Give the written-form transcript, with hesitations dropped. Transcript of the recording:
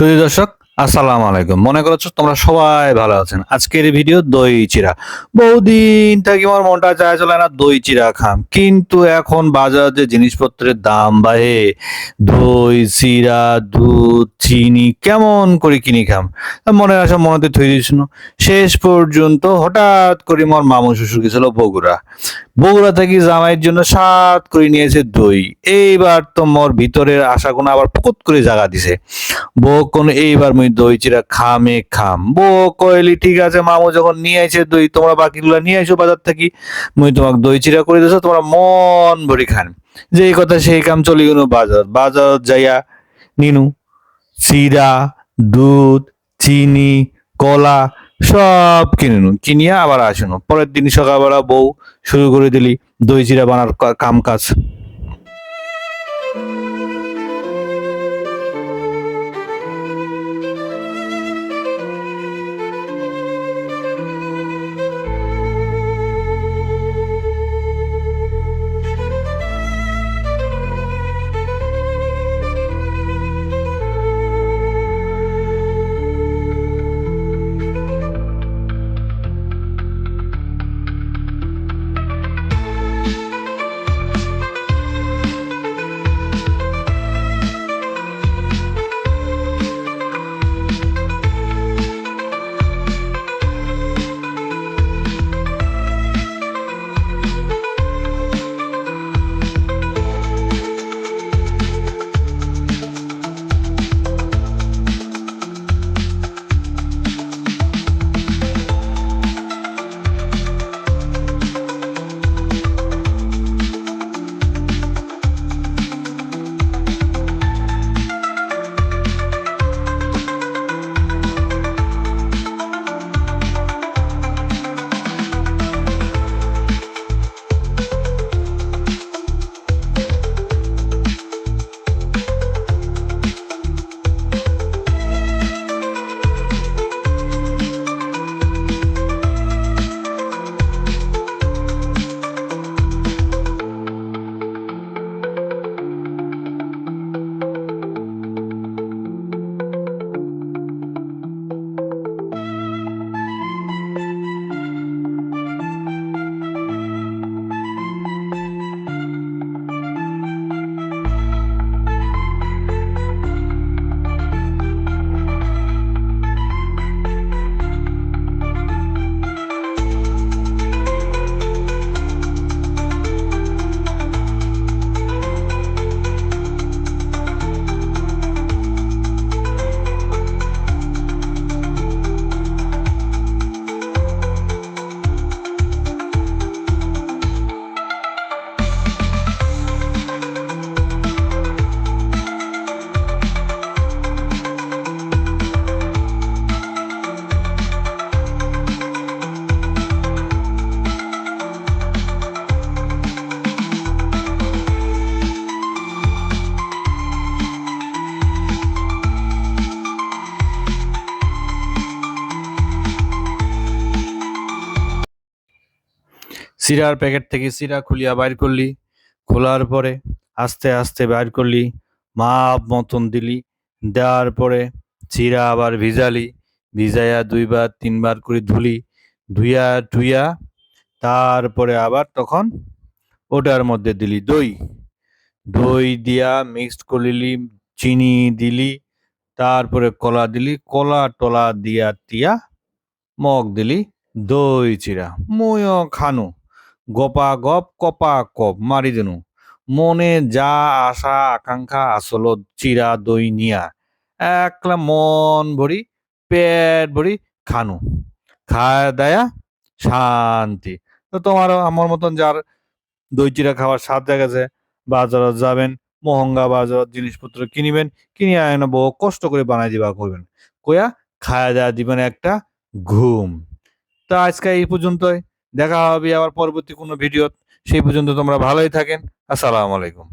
সুধী দর্শক, আসসালামু আলাইকুম। মনে করছো তোমরা সবাই ভালো আছেন। আজকের ভিডিও দই চিড়া। বহুদিন থেকে আমার মনটা চায় চলে না দই চিড়া খাম, কিন্তু এখন বাজার যে জিনিসপত্রের দাম বাড়ে, দই চিড়া দুধ চিনি কেমন করে কিনি খাম। মনে আসা মনেতে থই দিছিল। শেষ পর্যন্ত হঠাৎ করে মোর মামু শ্বশুর গেছিল বগুড়া। বগুড়া থেকে জামাইয়ের জন্য সাত করে নিয়েছে দই। এইবার তো মোর ভিতরের আশাগুলো আবার পুকুত করে জাগা দিছে। বউ কোন এইবার মুই দই চিড়া খামে খাম। বউ কইলি ঠিক আছে, মামু যখন নিয়ে আইছে দই, তোমরা বাকিগুলা নিয়ে আইসো বাজার থাকি, মুই তোমাকে দই চিড়া করে দিছো, তোমরা মন ভরি খান। যেই কথা সেই কাম, চলি গেল বাজার। বাজার যাইয়া নিনু চিড়া, দুধ, চিনি, কলা সব কিনিনু। কিনিয়া আবার আসুন। পরের দিন সকালবেলা বউ শুরু করে দিলি দই চিড়া বানার কাম কাজ। চিড়ার প্যাকেট থেকে চিড়া খুলিয়া বাইর করলি। খোলার পরে আস্তে আস্তে বাইর করলি, মাপ মতন দিলি। দেওয়ার পরে চিড়া আবার ভিজালি। ভিজাইয়া দুইবার তিনবার করে ধুলি। ধুইয়া ধুইয়া তারপরে আবার তখন ওটার মধ্যে দিলি দই। দই দিয়া মিক্সড করলি, চিনি দিলি, তারপরে কলা দিলি। কলা টলা দিয়া তিয়া মগ দিলি দই চিড়া। মুইও খানু। গপা গপ কপা কপ মারি দেনু। মনে যা আশা আকাঙ্ক্ষা আসল চিড়া দই নিয়া একলা মন ভরি পেট ভরি খানু। খায় দায়া শান্তি। তো তোমারও আমার মতন যার দই চিড়া খাওয়ার স্বাদ জাগেছে, বাজারত যাবেন, মহঙ্গা বাজারত জিনিসপত্র কিনিবেন, কিনিয়া এনে বউ কষ্ট করে বানাই দিবা করবেন, কইয়া খায়া দায়া দিবেন একটা ঘুম। তো আজকে এই পর্যন্তই। দেখা হবে আবার পরবর্তী কোনো ভিডিও। সেই পর্যন্ত তোমরা ভালোই থাকেন। আসসালামু আলাইকুম।